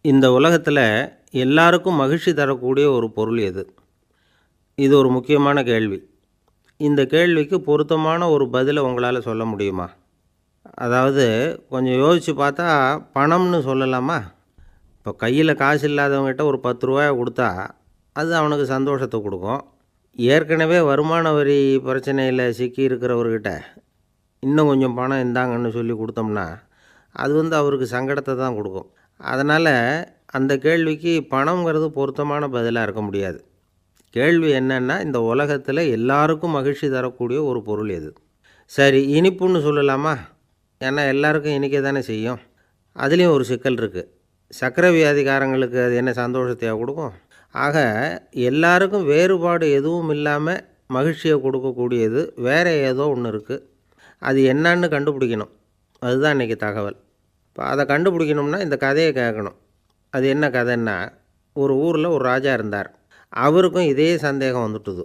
இந்த உலகத்தில் எல்லாருக்கும் மகிழ்ச்சி தரக்கூடிய ஒரு பொருள் எது? இது ஒரு முக்கியமான கேள்வி. இந்த கேள்விக்கு பொருத்தமான ஒரு பதிலை உங்களால் சொல்ல முடியுமா? அதாவது கொஞ்சம் யோசித்து பார்த்தா பணம்னு சொல்லலாமா? இப்போ கையில் காசு இல்லாதவங்ககிட்ட ஒரு 10 ரூபாய கொடுத்தா அது அவனுக்கு சந்தோஷத்தை கொடுக்கும். ஏற்கனவே வருமான வரி பிரச்சனையில் சிக்கி இருக்கிறவர்கிட்ட இன்னும் கொஞ்சம் பணம் இந்தாங்கன்னு சொல்லி கொடுத்தோம்னா அது அவருக்கு சங்கடத்தை தான் கொடுக்கும். அதனால் அந்த கேள்விக்கு பணங்கிறது பொருத்தமான பதிலாக இருக்க முடியாது. கேள்வி என்னென்னா, இந்த உலகத்தில் எல்லாருக்கும் மகிழ்ச்சி தரக்கூடிய ஒரு பொருள் எது? சரி, இனிப்புன்னு சொல்லலாமா? ஏன்னா எல்லாருக்கும் இனிக்க தானே செய்யும். அதுலேயும் ஒரு சிக்கல் இருக்குது. சர்க்கரை வியாதிக்காரங்களுக்கு அது என்ன சந்தோஷத்தையா கொடுக்கும்? ஆக எல்லாருக்கும் வேறுபாடு எதுவும் இல்லாமல் மகிழ்ச்சியை கொடுக்கக்கூடியது வேறு ஏதோ ஒன்று இருக்குது. அது என்னன்னு கண்டுபிடிக்கணும். அதுதான் இன்றைக்கி தகவல். இப்போ அதை கண்டுபிடிக்கணும்னா இந்த கதையை கேட்கணும். அது என்ன கதைன்னா, ஒரு ஊரில் ஒரு ராஜா இருந்தார். அவருக்கும் இதே சந்தேகம் வந்துட்டுது.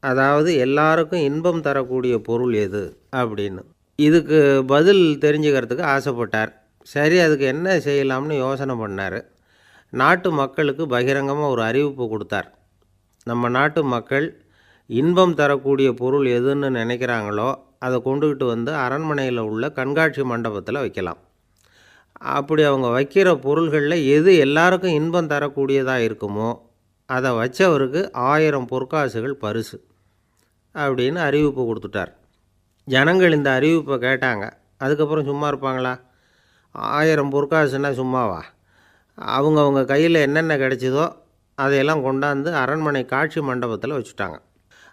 அதாவது எல்லாருக்கும் இன்பம் தரக்கூடிய பொருள் எது அப்படின்னு. இதுக்கு பதில் தெரிஞ்சுக்கிறதுக்கு ஆசைப்பட்டார். சரி, அதுக்கு என்ன செய்யலாம்னு யோசனை பண்ணார். நாட்டு மக்களுக்கு பகிரங்கமாக ஒரு அறிவிப்பு கொடுத்தார். நம்ம நாட்டு மக்கள் இன்பம் தரக்கூடிய பொருள் எதுன்னு நினைக்கிறாங்களோ அதை கொண்டுக்கிட்டு வந்து அரண்மனையில் உள்ள கண்காட்சி மண்டபத்தில் வைக்கலாம். அப்படி அவங்க வைக்கிற பொருள்களில் எது எல்லாருக்கும் இன்பம் தரக்கூடியதாக இருக்குமோ அதை வச்சவருக்கு 1000 பொற்காசுகள் பரிசு அப்படின்னு அறிவிப்பு கொடுத்துட்டார். ஜனங்கள் இந்த அறிவிப்பை கேட்டாங்க. அதுக்கப்புறம் சும்மா இருப்பாங்களா? 1000 பொற்காசுன்னா சும்மாவா? அவங்க கையில் என்னென்ன கிடைச்சதோ அதையெல்லாம் கொண்டாந்து அரண்மனை காட்சி மண்டபத்தில் வச்சுட்டாங்க.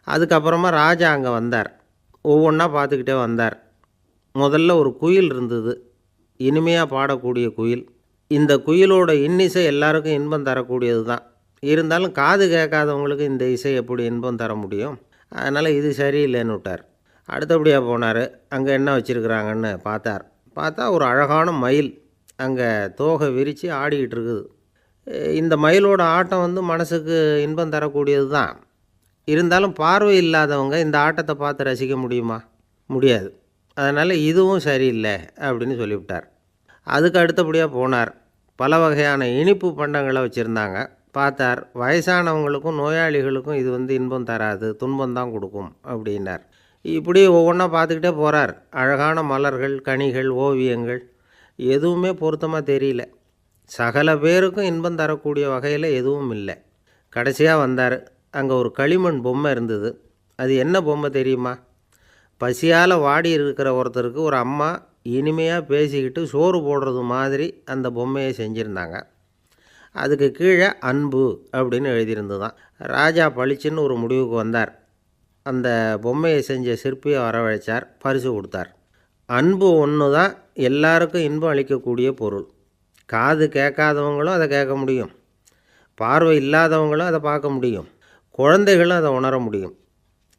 அதுக்கப்புறமா ராஜா அங்கே வந்தார். ஒவ்வொன்றா பார்த்துக்கிட்டே வந்தார். முதல்ல ஒரு குயில் இருந்தது, இனிமையாக பாடக்கூடிய குயில். இந்த குயிலோட இன்னிசை எல்லாருக்கும் இன்பம் தரக்கூடியது தான். இருந்தாலும் காது கேட்காதவங்களுக்கு இந்த இசை எப்படி இன்பம் தர முடியும்? அதனால் இது சரியில்லைன்னு விட்டார். அடுத்தபடியாக போனார். அங்கே என்ன வச்சுருக்குறாங்கன்னு பார்த்தா ஒரு அழகான மயில் அங்கே தோகை விரித்து ஆடிக்கிட்டு இருக்குது. இந்த மயிலோட ஆட்டம் மனசுக்கு இன்பம் தரக்கூடியது தான். இருந்தாலும் பார்வை இல்லாதவங்க இந்த ஆட்டத்தை பார்த்து ரசிக்க முடியுமா? முடியாது. அதனால் இதுவும் சரியில்லை அப்படின்னு சொல்லிவிட்டார். அதுக்கு அடுத்தபடியாக போனார். பல வகையான இனிப்பு பண்டங்களை வச்சுருந்தாங்க. பார்த்தார், வயசானவங்களுக்கும் நோயாளிகளுக்கும் இது இன்பம் தராது, துன்பம் தான் கொடுக்கும் அப்படின்னார். இப்படி ஒவ்வொன்றா பார்த்துக்கிட்டே போகிறார். அழகான மலர்கள், கனிகள், ஓவியங்கள் எதுவுமே பொருத்தமாக தெரியல. சகல பேருக்கும் இன்பம் தரக்கூடிய வகையில் எதுவும் இல்லை. கடைசியாக வந்தார். அங்கே ஒரு களிமண் பொம்மை இருந்தது. அது என்ன பொம்மை தெரியுமா? பசியால் வாடி இருக்கிற ஒருத்தருக்கு ஒரு அம்மா இனிமையாக பேசிக்கிட்டு சோறு போடுறது மாதிரி அந்த பொம்மையை செஞ்சுருந்தாங்க. அதுக்கு கீழே அன்பு அப்படின்னு எழுதியிருந்ததுதான். ராஜா பளிச்சுன்னு ஒரு முடிவுக்கு வந்தார். அந்த பொம்மையை செஞ்ச சிற்பியை வரவழைச்சார், பரிசு கொடுத்தார். அன்பு ஒன்று தான் எல்லாருக்கும் இன்பம் அளிக்கக்கூடிய பொருள். காது கேட்காதவங்களும் அதை கேட்க முடியும், பார்வை இல்லாதவங்களும் அதை பார்க்க முடியும், குழந்தைகளும் அதை உணர முடியும்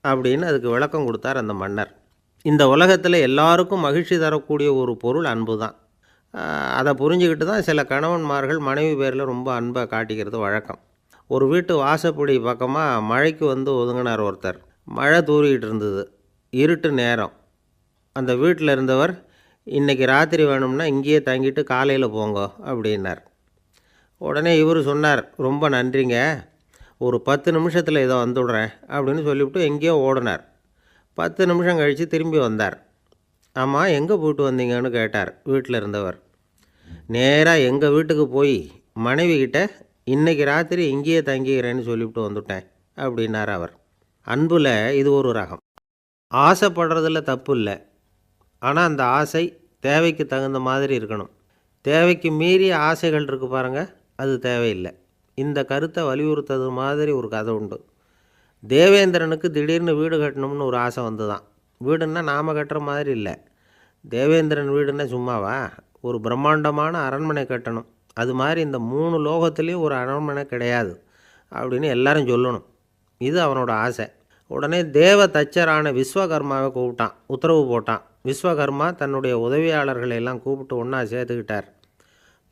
அப்படின்னு அதுக்கு விளக்கம் கொடுத்தார் அந்த மன்னர். இந்த உலகத்தில் எல்லாருக்கும் மகிழ்ச்சி தரக்கூடிய ஒரு பொருள் அன்பு தான். அதை புரிஞ்சுக்கிட்டு தான் சில கணவன்மார்கள் மனைவி பேரில் ரொம்ப அன்பை காட்டிக்கிறது வழக்கம். ஒரு வீட்டு வாசப்படி பக்கமாக மழைக்கு ஒதுங்கினார் ஒருத்தர். மழை தூரிக்கிட்டு இருந்தது, இருட்டு நேரம். அந்த வீட்டில் இருந்தவர், இன்றைக்கி ராத்திரி வேணும்னா இங்கேயே தங்கிட்டு காலையில் போங்க அப்படின்னார். உடனே இவர் சொன்னார், ரொம்ப நன்றிங்க, ஒரு 10 நிமிஷத்தில் இதை வந்துவிடுறேன் அப்படின்னு சொல்லிவிட்டு எங்கேயோ ஓடினார். 10 நிமிஷம் கழித்து திரும்பி வந்தார். ஆமாம், எங்கே போயிட்டு வந்தீங்கன்னு கேட்டார் வீட்டில் இருந்தவர். நேராக எங்கள் வீட்டுக்கு போய் மனைவிக்கிட்ட இன்றைக்கி ராத்திரி இங்கேயே தங்கிக்கிறேன்னு சொல்லிவிட்டு வந்துவிட்டேன் அப்படின்னார் அவர். அன்பில் இது ஒரு ரகம். ஆசைப்படுறதில் தப்பு இல்லை, ஆனால் அந்த ஆசை தேவைக்கு தகுந்த மாதிரி இருக்கணும். தேவைக்கு மீறிய ஆசைகள் இருக்குது பாருங்கள், அது தேவையில்லை. இந்த கருத்தை வலியுறுத்தது மாதிரி ஒரு கதை உண்டு. தேவேந்திரனுக்கு திடீர்னு வீடு கட்டணும்னு ஒரு ஆசை வந்துதான். வீடுன்னா நாம் கட்டுற மாதிரி இல்லை. தேவேந்திரன் வீடுன்னா சும்மாவா? ஒரு பிரம்மாண்டமான அரண்மனை கட்டணும். அது மாதிரி இந்த 3 லோகத்துலேயும் ஒரு அரண்மனை கிடையாது அப்படின்னு எல்லாரும் சொல்லணும். இது அவனோட ஆசை. உடனே தேவ தச்சரான விஸ்வகர்மாவை கூப்பிட்டான், உத்தரவு போட்டான். விஸ்வகர்மா தன்னுடைய உதவியாளர்களை எல்லாம் கூப்பிட்டு ஒன்றா சேர்த்துக்கிட்டார்.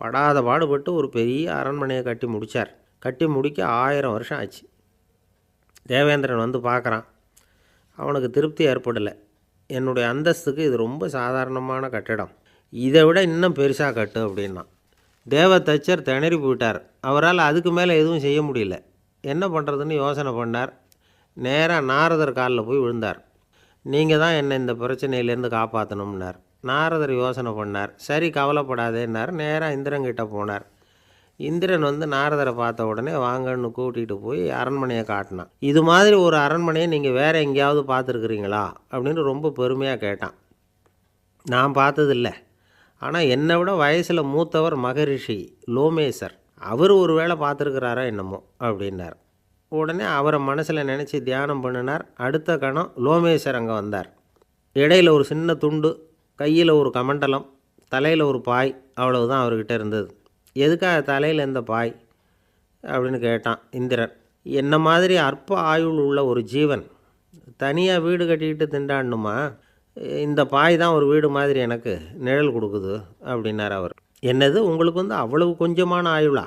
படாத பாடுபட்டு ஒரு பெரிய அரண்மனையை கட்டி முடித்தார். கட்டி முடிக்க 1000 வருஷம் ஆச்சு. தேவேந்திரன் பார்க்குறான். அவனுக்கு திருப்தி ஏற்படலை. என்னுடைய அந்தஸ்துக்கு இது ரொம்ப சாதாரணமான கட்டிடம், இதை விட இன்னும் பெருசாக கட்டு அப்படின்னா. தேவ தச்சர் திணறி போயிட்டார். அவரால் அதுக்கு மேலே எதுவும் செய்ய முடியல. என்ன பண்ணுறதுன்னு யோசனை பண்ணார். நேராக நாரதர் காலில் போய் விழுந்தார். நீங்கள் தான் என்னை இந்த பிரச்சனையிலேருந்து காப்பாற்றணும்னார். நாரதர் யோசனை பண்ணார். சரி, கவலைப்படாதேன்னார். நேராக இந்திரன்கிட்ட போனார். இந்திரன் நாரதரை பார்த்த உடனே வாங்கன்னு கூட்டிகிட்டு போய் அரண்மனையை காட்டினான். இது மாதிரி ஒரு அரண்மனையை நீங்கள் வேறு எங்கேயாவது பார்த்துருக்குறீங்களா அப்படின்னு ரொம்ப பெருமையாக கேட்டான். நான் பார்த்ததில்லை, ஆனால் என்னை விட வயசில் மூத்தவர் மகரிஷி லோமேசர், அவர் ஒரு வேளை பார்த்துருக்கிறாரா என்னமோ அப்படின்னார். உடனே அவரை மனசில் நினச்சி தியானம் பண்ணினார். அடுத்த கணம் லோமேசர் அங்கே வந்தார். இடையில் ஒரு சின்ன துண்டு, கையில் ஒரு கமண்டலம், தலையில் ஒரு பாய், அவ்வளவுதான் அவர்கிட்ட இருந்தது. எதுக்காக தலையில் எந்த பாய் அப்படின்னு கேட்டான் இந்திரன். என்ன மாதிரி அற்ப ஆயுள் உள்ள ஒரு ஜீவன் தனியாக வீடு கட்டிக்கிட்டு திண்டாடணுமா? இந்த பாய் தான் ஒரு வீடு மாதிரி எனக்கு நிழல் கொடுக்குது அப்படின்னார் அவர். என்னது, உங்களுக்கு அவ்வளவு கொஞ்சமான ஆயுளா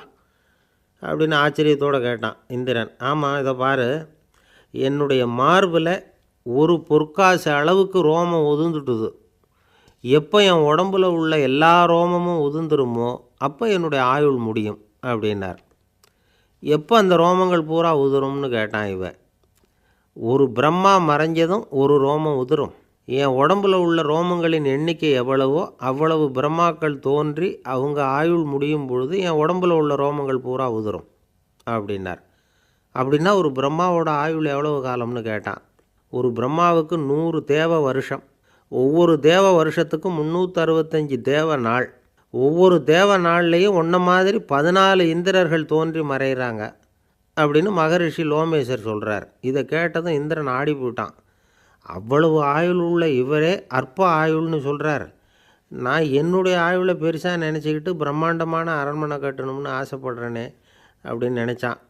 அப்படின்னு ஆச்சரியத்தோடு கேட்டான் இந்திரன். ஆமாம், இதை பாரு, என்னுடைய மார்பில் ஒரு பொற்காசு அளவுக்கு ரோமம் உதிர்ந்துட்டுது. எப்போ என் உடம்புல உள்ள எல்லா ரோமமும் உதிர்ந்துருமோ அப்போ என்னுடைய ஆயுள் முடியும் அப்படின்னார். எப்போ அந்த ரோமங்கள் பூரா உதிரும்னு கேட்டான் இவன். ஒரு பிரம்மா மறைஞ்சதும் ஒரு ரோமம் உதிரும். என் உடம்புல உள்ள ரோமங்களின் எண்ணிக்கை எவ்வளவோ அவ்வளவு பிரம்மாக்கள் தோன்றி அவங்க ஆயுள் முடியும் பொழுது என் உடம்புல உள்ள ரோமங்கள் பூரா உதிரும் அப்படின்னார். அப்படின்னா ஒரு பிரம்மாவோட ஆயுள் எவ்வளவு காலம்னு கேட்டான். ஒரு பிரம்மாவுக்கு 100 தேவ வருஷம். ஒவ்வொரு தேவ வருஷத்துக்கும் 365 தேவ நாள். ஒவ்வொரு தேவ நாள்லேயும் ஒன்றை மாதிரி 14 இந்திரர்கள் தோன்றி மறைகிறாங்க அப்படின்னு மகரிஷி லோமேசர் சொல்கிறார். இதை கேட்டதும் இந்திரன் ஆடி போயிட்டான். அவ்வளவு ஆயுள் உள்ள இவரே அற்ப ஆயுள்னு சொல்கிறார். நான் என்னுடைய ஆயுளை பெருசாக நினச்சிக்கிட்டு பிரம்மாண்டமான அரண்மனை கட்டணும்னு ஆசைப்படுறேனே அப்படின்னு நினச்சான்.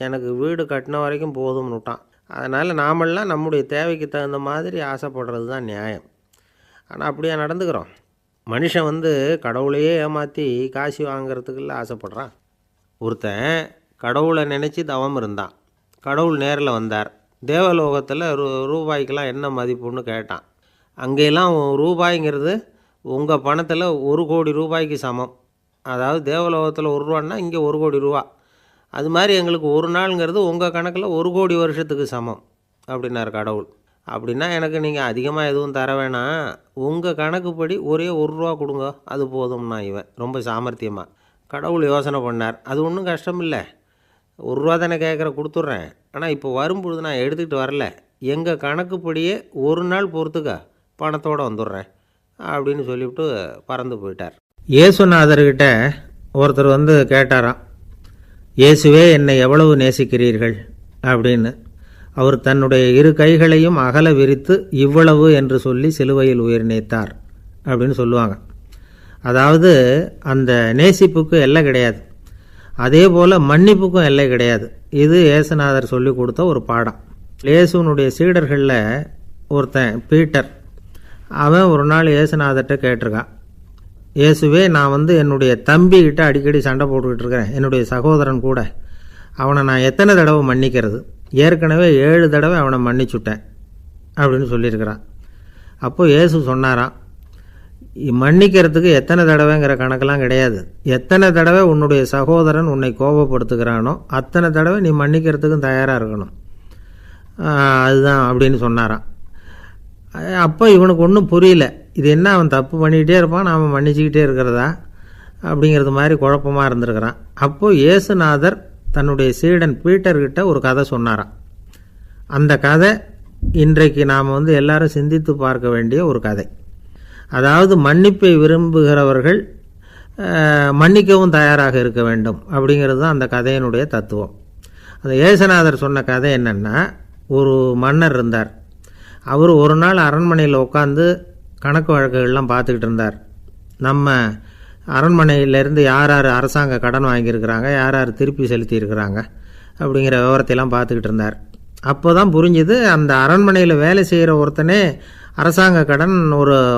எனக்கு வீடு கட்டின வரைக்கும் போதும்னு விட்டான். அதனால் நாமெல்லாம் நம்முடைய தேவைக்கு தகுந்த மாதிரி ஆசைப்படுறது தான் நியாயம். ஆனால் அப்படியே நடந்துக்கிறோம். மனுஷன் கடவுளையே ஏமாற்றி காசு வாங்கிறதுக்குள்ள ஆசைப்படுறான். ஒருத்தன் கடவுளை நினச்சி தவம் இருந்தான். கடவுள் நேரில் வந்தார். தேவலோகத்தில் ரூபாய்க்கெல்லாம் என்ன மதிப்புன்னு கேட்டான். அங்கெல்லாம் ரூபாய்ங்கிறது உங்கள் பணத்தில் 1 கோடி ரூபாய்க்கு சமம். அதாவது தேவலோகத்தில் 1 ரூபான்னா இங்கே 1 கோடி ரூபா. அது மாதிரி எங்களுக்கு ஒரு நாளுங்கிறது உங்கள் கணக்கில் 1 கோடி வருஷத்துக்கு சமம் அப்படின்னார் கடவுள். அப்படின்னா எனக்கு நீங்கள் அதிகமாக எதுவும் தர வேணாம், உங்கள் கணக்குப்படி ஒரே 1 ரூபா கொடுங்க, அது போதும்னா இவன் ரொம்ப சாமர்த்தியமாக. கடவுள் யோசனை பண்ணார். அது ஒன்றும் கஷ்டம் இல்லை, 1 ரூபா தானே கேட்குற, கொடுத்துட்றேன். ஆனால் இப்போ வரும்பொழுது நான் எடுத்துக்கிட்டு வரல, எங்கள் கணக்குப்படியே 1 நாள் பொறுத்துக்க பணத்தோடு வந்துடுறேன் அப்படின்னு சொல்லிவிட்டு பறந்து போயிட்டார். இயேசுநாதர்கிட்ட ஒருத்தர் கேட்டாராம், இயேசுவே என்னை எவ்வளவு நேசிக்கிறீர்கள் அப்படின்னு. அவர் தன்னுடைய 2 கைகளையும் அகல விரித்து இவ்வளவு என்று சொல்லி சிலுவையில் உயிர் நீத்தார் அப்படின்னு சொல்லுவாங்க. அதாவது அந்த நேசிப்புக்கு எல்லை கிடையாது, அதே போல் மன்னிப்புக்கும் எல்லை கிடையாது. இது இயேசுநாதர் சொல்லி கொடுத்த ஒரு பாடம். இயேசுனுடைய சீடர்களில் ஒருத்தன் பீட்டர், அவன் ஒரு நாள் இயேசுநாதர்கிட்ட கேட்டிருக்கான், இயேசுவே நான் என்னுடைய தம்பிக்கிட்ட அடிக்கடி சண்டை போட்டுக்கிட்டு இருக்கிறேன், என்னுடைய சகோதரன் கூட, அவனை நான் எத்தனை தடவை மன்னிக்கிறது? ஏற்கனவே 7 தடவை அவனை மன்னிச்சுட்டேன் அப்படின்னு சொல்லியிருக்கிறான். அப்போது இயேசு சொன்னாராம், மன்னிக்கிறதுக்கு எத்தனை தடவைங்கிற கணக்கெல்லாம் கிடையாது, எத்தனை தடவை உன்னுடைய சகோதரன் உன்னை கோபப்படுத்துகிறானோ அத்தனை தடவை நீ மன்னிக்கிறதுக்கும் தயாராக இருக்கணும், அதுதான் அப்படின்னு சொன்னாராம். அப்போ இவனுக்கு ஒன்றும் புரியல, இது என்ன அவன் தப்பு பண்ணிக்கிட்டே இருப்பான், நாம் மன்னிச்சுக்கிட்டே இருக்கிறதா அப்படிங்கிறது மாதிரி குழப்பமாக இருந்திருக்கிறான். அப்போது இயேசுநாதர் தன்னுடைய சீடன் பீட்டர்கிட்ட ஒரு கதை சொன்னாராம். அந்த கதை இன்றைக்கு நாம் எல்லாரும் சிந்தித்து பார்க்க வேண்டிய ஒரு கதை. அதாவது மன்னிப்பை விரும்புகிறவர்கள் மன்னிக்கவும் தயாராக இருக்க வேண்டும் அப்படிங்கிறது தான் அந்த கதையினுடைய தத்துவம். அந்த இயேசுநாதர் சொன்ன கதை என்னென்னா, ஒரு மன்னர் இருந்தார். அவர் ஒரு நாள் அரண்மனையில் உட்காந்து கணக்கு வழக்குகள்லாம் பார்த்துக்கிட்டு இருந்தார். நம்ம அரண்மனையிலேருந்து யார் யார் அரசாங்க கடன் வாங்கியிருக்கிறாங்க, யார் யார் திருப்பி செலுத்தியிருக்கிறாங்க அப்படிங்கிற விவரத்தையெல்லாம் பார்த்துக்கிட்டு இருந்தார். அப்போ தான் புரிஞ்சுது, அந்த அரண்மனையில் வேலை செய்கிற ஒருத்தனே அரசாங்க கடன்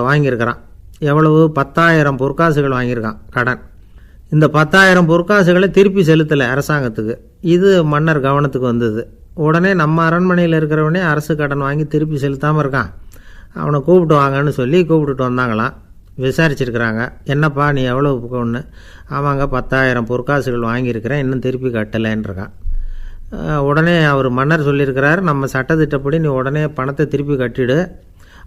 வாங்கியிருக்கிறான். எவ்வளவு? 10,000 பொற்காசுகள் வாங்கியிருக்கான் கடன். இந்த 10,000 பொற்காசுகளை திருப்பி செலுத்தலை அரசாங்கத்துக்கு. இது மன்னர் கவனத்துக்கு வந்தது. உடனே நம்ம அரண்மனையில் இருக்கிறவனே அரசு கடன் வாங்கி திருப்பி செலுத்தாமல் இருக்கான், அவனை கூப்பிட்டு வாங்கன்னு சொல்லி கூப்பிட்டுட்டு வந்தாங்களாம். விசாரிச்சிருக்கிறாங்க. என்னப்பா நீ எவ்வளோ ஒன்று? ஆமாங்க 10,000 பொற்காசுகள் வாங்கியிருக்கிறேன், இன்னும் திருப்பி கட்டலைன்றான். உடனே அவர் மன்னர் சொல்லியிருக்கிறார், நம்ம சட்டத்திட்டப்படி நீ உடனே பணத்தை திருப்பி கட்டிடு.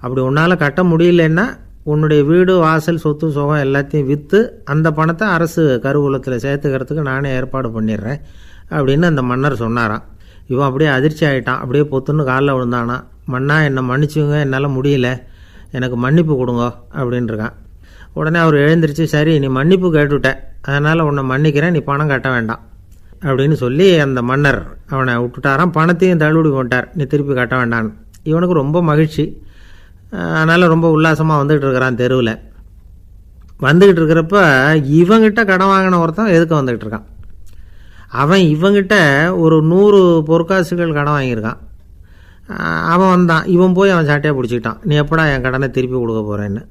அப்படி உன்னால் கட்ட முடியலன்னா உன்னுடைய வீடு வாசல் சொத்து சுகம் எல்லாத்தையும் விற்று அந்த பணத்தை அரசு கருவூலத்தில் சேர்த்துக்கிறதுக்கு நானே ஏற்பாடு பண்ணிடுறேன் அப்படின்னு அந்த மன்னர் சொன்னாராம். இவன் அப்படியே அதிர்ச்சி ஆகிட்டான். அப்படியே பொத்துன்னு காலில் விழுந்தானா. மன்னா என்னை மன்னிச்சுங்க, என்னால் முடியல, எனக்கு மன்னிப்பு கொடுங்க அப்படின்ட்டுருக்கான். உடனே அவர் எழுந்திரிச்சு, சரி நீ மன்னிப்பு கேட்டுவிட்டேன், அதனால் உன்னை மன்னிக்கிறேன், நீ பணம் கட்ட வேண்டாம் அப்படின்னு சொல்லி அந்த மன்னர் அவனை விட்டுட்டாராம். பணத்தையும் தள்ளுபடி போட்டார், நீ திருப்பி கட்ட வேண்டான்னு. இவனுக்கு ரொம்ப மகிழ்ச்சி. அதனால் ரொம்ப உல்லாசமாக வந்துக்கிட்டு இருக்கிறான். தெருவில் வந்துக்கிட்டு இருக்கிறப்ப இவங்கிட்ட கடன் வாங்கின ஒருத்தன் எதுக்கு வந்துக்கிட்டு இருக்கான். அவன் இவங்கிட்ட ஒரு 100 பொற்காசுகள் கடன் வாங்கியிருக்கான். அவன் வந்தான். இவன் போய் அவன் சாட்டையாக பிடிச்சிக்கிட்டான், நீ எப்படா என் கடனை திருப்பி கொடுக்க போகிறேன்னு.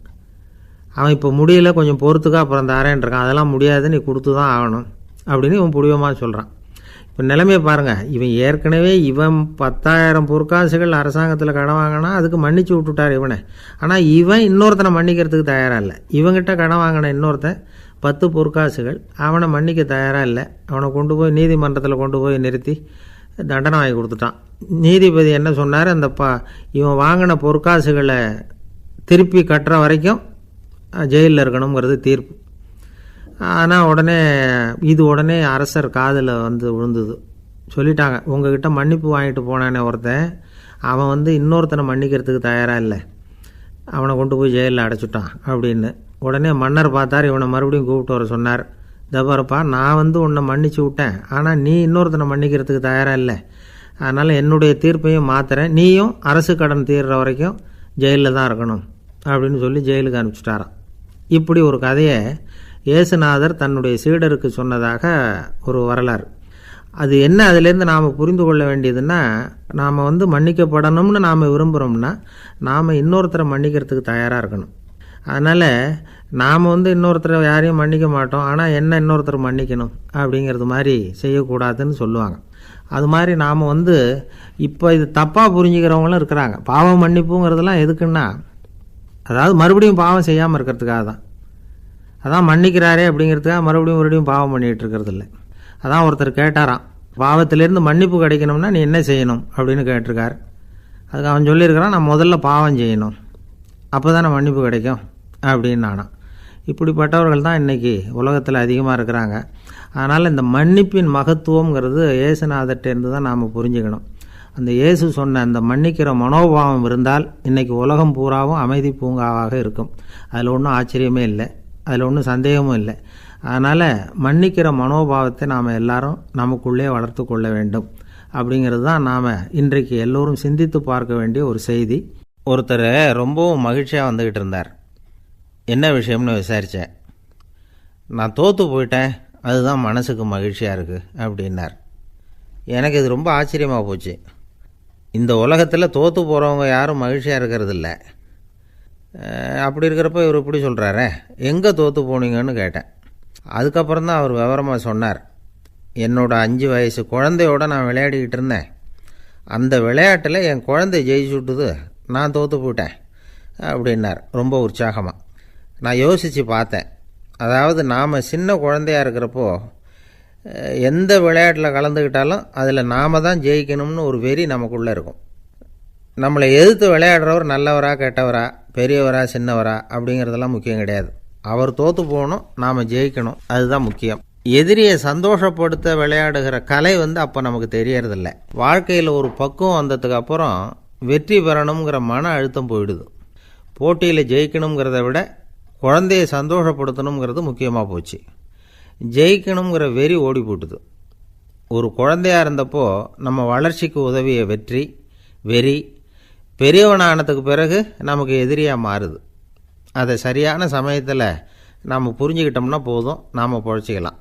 அவன் இப்போ முடியல, கொஞ்சம் பொறுத்துக்கா, அப்புறம் தரேன் இருக்கான். அதெல்லாம் முடியாது, நீ கொடுத்து தான் ஆகணும் அப்படின்னு இவன் புடிவமாக சொல்கிறான். இப்போ நிலைமையை பாருங்கள். இவன் ஏற்கனவே 10,000 பொற்காசுகள் அரசாங்கத்தில் கடன் வாங்கினா அதுக்கு மன்னிச்சு விட்டுட்டார் இவனை. ஆனால் இவன் இன்னொருத்தனை மன்னிக்கிறதுக்கு தயாராக இல்லை. இவங்கிட்ட கடன் வாங்கின இன்னொருத்தன் 10 பொற்காசுகள், அவனை மன்னிக்க தயாராக இல்லை. அவனை கொண்டு போய் நீதிமன்றத்தில் கொண்டு போய் நிறுத்தி தண்டனை வாங்கி கொடுத்துட்டான். நீதிபதி என்ன சொன்னார், அந்த இவன் வாங்கின பொற்காசுகளை திருப்பி கட்டுற வரைக்கும் ஜெயிலில் இருக்கணுங்கிறது தீர்ப்பு. ஆனால் உடனே அரசர் காதில் வந்து விழுந்தது. சொல்லிட்டாங்க, உங்ககிட்ட மன்னிப்பு வாங்கிட்டு போனானே ஒருத்தன், அவன் இன்னொருத்தனை மன்னிக்கிறதுக்கு தயாராக இல்லை, அவனை கொண்டு போய் ஜெயிலில் அடைச்சிட்டான் அப்படின்னு. உடனே மன்னர் பார்த்தார், இவனை மறுபடியும் கூப்பிட்டு வர சொன்னார். தபாரப்பா, நான் உன்னை மன்னிச்சு விட்டேன், ஆனால் நீ இன்னொருத்தனை மன்னிக்கிறதுக்கு தயாராக இல்லை, அதனால் என்னுடைய தீர்ப்பையும் மாற்றுறேன், நீயும் அரசு கடன் தீர்ற வரைக்கும் ஜெயிலில் தான் இருக்கணும் அப்படின்னு சொல்லி ஜெயிலுக்கு அனுப்பிச்சிட்டாராம். இப்படி ஒரு கதையை இயேசுநாதர் தன்னுடைய சீடருக்கு சொன்னதாக ஒரு வரலாறு. அது என்ன, அதுலேருந்து நாம் புரிந்து கொள்ள வேண்டியதுன்னா, நாம் மன்னிக்கப்படணும்னு நாம் விரும்புகிறோம்னா நாம் இன்னொருத்தரை மன்னிக்கிறதுக்கு தயாராக இருக்கணும். அதனால் நாம் இன்னொருத்தரை யாரையும் மன்னிக்க மாட்டோம், ஆனால் என்ன இன்னொருத்தர் மன்னிக்கணும் அப்படிங்கிறது மாதிரி செய்யக்கூடாதுன்னு சொல்லுவாங்க. அது மாதிரி நாம் இப்போ இது தப்பாக புரிஞ்சுக்கிறவங்களும் இருக்கிறாங்க. பாவம் மன்னிப்புங்கிறதுலாம் எதுக்குன்னா, அதாவது மறுபடியும் பாவம் செய்யாமல் இருக்கிறதுக்காக தான். அதான் மன்னிக்கிறாரே அப்படிங்கிறதுக்காக மறுபடியும் பாவம் பண்ணிகிட்டு இருக்கிறது இல்லை. அதான் ஒருத்தர் கேட்டாராம், பாவத்திலேருந்து மன்னிப்பு கிடைக்கணும்னா நீ என்ன செய்யணும் அப்படின்னு கேட்டிருக்கார். அதுக்கு அவன் சொல்லியிருக்கிறான், நான் முதல்ல பாவம் செய்யணும், அப்போ தானே மன்னிப்பு கிடைக்கும் அப்படின்னு நானாம். இப்படிப்பட்டவர்கள் தான் இன்றைக்கி உலகத்தில் அதிகமாக இருக்கிறாங்க. அதனால் இந்த மன்னிப்பின் மகத்துவங்கிறது இயேசுநாதர்கிட்டேருந்து தான் நாம் புரிஞ்சுக்கணும். அந்த இயேசு சொன்ன அந்த மன்னிக்கிற மனோபாவம் இருந்தால் இன்றைக்கி உலகம் பூராவும் அமைதி பூங்காவாக இருக்கும். அதில் ஒன்றும் ஆச்சரியமே இல்லை, அதில் ஒன்றும் சந்தேகமும் இல்லை. அதனால் மன்னிக்கிற மனோபாவத்தை நாம் எல்லாரும் நமக்குள்ளே வளர்த்து கொள்ள வேண்டும் அப்படிங்கிறது தான் நாம் இன்றைக்கு எல்லோரும் சிந்தித்து பார்க்க வேண்டிய ஒரு செய்தி. ஒருத்தர் ரொம்பவும் மகிழ்ச்சியாக வந்துக்கிட்டு இருந்தார். என்ன விஷயம்னு விசாரித்தேன். நான் தோற்று போயிட்டேன், அதுதான் மனசுக்கு மகிழ்ச்சியாக இருக்குது அப்படின்னார். எனக்கு இது ரொம்ப ஆச்சரியமாக போச்சு. இந்த உலகத்தில் தோற்று போகிறவங்க யாரும் மகிழ்ச்சியாக இருக்கிறது இல்லை. அப்படி இருக்கிறப்ப இவர் இப்படி சொல்கிறாரே, எங்கே தோற்று போனீங்கன்னு கேட்டேன். அதுக்கப்புறம் தான் அவர் விவரமாக சொன்னார். என்னோடய 5 வயசு குழந்தையோடு நான் விளையாடிக்கிட்டு இருந்தேன். அந்த விளையாட்டில் என் குழந்தை ஜெயிச்சு விட்டுது, நான் தோற்று போயிட்டேன் அப்படின்னார் ரொம்ப உற்சாகமாக. நான் யோசித்து பார்த்தேன். அதாவது நாம் சின்ன குழந்தையாக இருக்கிறப்போ எந்த விளையாட்டில் கலந்துக்கிட்டாலும் அதில் நாம் தான் ஜெயிக்கணும்னு ஒரு வெறி நமக்குள்ளே இருக்கும். நம்மளை எதிர்த்து விளையாடுறவர் நல்லவரா கெட்டவரா, பெரியவரா சின்னவரா அப்படிங்கிறதெல்லாம் முக்கியம் கிடையாது. அவர் தோற்று போகணும், நாம் ஜெயிக்கணும், அதுதான் முக்கியம். எதிரியை சந்தோஷப்படுத்த விளையாடுகிற கலை அப்போ நமக்கு தெரியறதில்ல. வாழ்க்கையில் ஒரு பக்குவம் வந்ததுக்கு அப்புறம் வெற்றி பெறணுங்கிற மன அழுத்தம் போயிடுது. போட்டியில் ஜெயிக்கணுங்கிறத விட குழந்தையை சந்தோஷப்படுத்தணுங்கிறது முக்கியமாக போச்சு. ஜெயிக்கணுங்கிற வெறி ஓடி போட்டுது. ஒரு குழந்தையாக இருந்தப்போ நம்ம வளர்ச்சிக்கு உதவிய வெறி பெரியவனானதுக்கு பிறகு நமக்கு எதிரியாக மாறுது. அதை சரியான சமயத்தில் நாம் புரிஞ்சுக்கிட்டோம்னா போதும், நாம் பொழைச்சிக்கலாம்.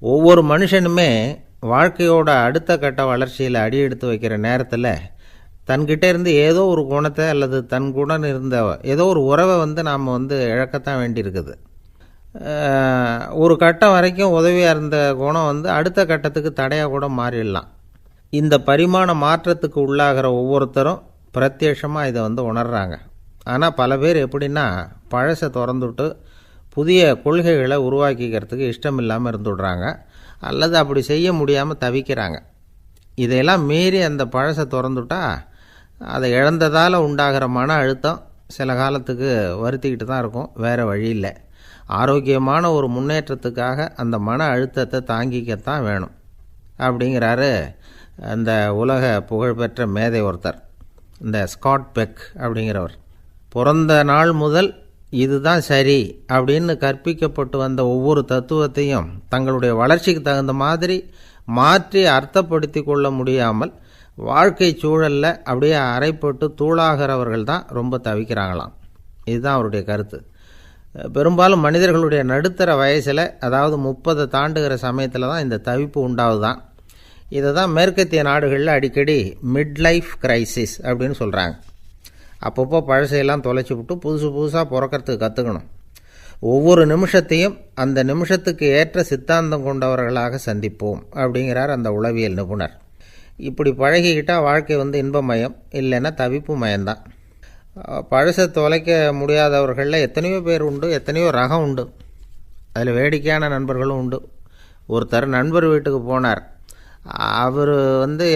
ஒவ்வொரு மனுஷனுமே வாழ்க்கையோட அடுத்த கட்ட வளர்ச்சியில் அடி எடுத்து வைக்கிற நேரத்தில் தன்கிட்ட இருந்து ஏதோ ஒரு குணத்தை அல்லது தன் குணம் இருந்த ஏதோ ஒரு உறவை நாம் இழக்கத்தான் வேண்டியிருக்குது. ஒரு கட்டம் வரைக்கும் உதவியாக இருந்த குணம் அடுத்த கட்டத்துக்கு தடையாக கூட மாறிடலாம். இந்த பரிமாண மாற்றத்துக்கு உள்ளாகிற ஒவ்வொருத்தரும் பிரத்யட்சமாக இதை உணர்கிறாங்க. ஆனால் பல பேர் எப்படின்னா பழசை திறந்துவிட்டு புதிய கொள்கைகளை உருவாக்கிக்கிறதுக்கு இஷ்டம் இல்லாமல் இருந்துவிடுறாங்க, அல்லது அப்படி செய்ய முடியாமல் தவிக்கிறாங்க. இதையெல்லாம் மீறி அந்த பழசை திறந்துவிட்டா அதை இழந்ததால் உண்டாகிற மன அழுத்தம் சில காலத்துக்கு வருத்திக்கிட்டு தான் இருக்கும், வேறு வழி இல்லை. ஆரோக்கியமான ஒரு முன்னேற்றத்துக்காக அந்த மன அழுத்தத்தை தாங்கிக்கத்தான் வேணும் அப்படிங்கிறாரு அந்த உலக புகழ்பெற்ற மேதை ஒருத்தர், இந்த ஸ்காட் பெக் அப்படிங்கிறவர். பிறந்த நாள் முதல் இதுதான் சரி அப்படின்னு கற்பிக்கப்பட்டு வந்த ஒவ்வொரு தத்துவத்தையும் தங்களுடைய வளர்ச்சிக்கு தகுந்த மாதிரி மாற்றி அர்த்தப்படுத்தி கொள்ள முடியாமல் வாழ்க்கை சூழலில் அப்படியே அரைப்பட்டு தூளாகிறவர்கள் தான் ரொம்ப தவிக்கிறாங்களாம். இதுதான் அவருடைய கருத்து. பெரும்பாலும் மனிதர்களுடைய நடுத்தர வயசில், அதாவது 30 தாண்டுகிற சமயத்தில் தான் இந்த தவிப்பு உண்டாகுதான். இதை தான் மேற்கத்திய நாடுகளில் அடிக்கடி மிட் லைஃப் கிரைசிஸ் அப்படின்னு சொல்கிறாங்க. அப்பப்போ பழசையெல்லாம் தொலைச்சி விட்டு புதுசாக பிறக்கிறதுக்கு கற்றுக்கணும். ஒவ்வொரு நிமிஷத்தையும் அந்த நிமிஷத்துக்கு ஏற்ற சித்தாந்தம் கொண்டவர்களாக சந்திப்போம் அப்படிங்கிறார் அந்த உளவியல் நிபுணர். இப்படி பழகிக்கிட்டால் வாழ்க்கை இன்பமயம், இல்லைன்னா தவிப்பு மயம்தான். பழசை தொலைக்க முடியாதவர்களில் எத்தனையோ பேர் உண்டு, எத்தனையோ ரகம் உண்டு. அதில் வேடிக்கையான நண்பர்களும் உண்டு. ஒருத்தர் நண்பர் வீட்டுக்கு போனார். அவர்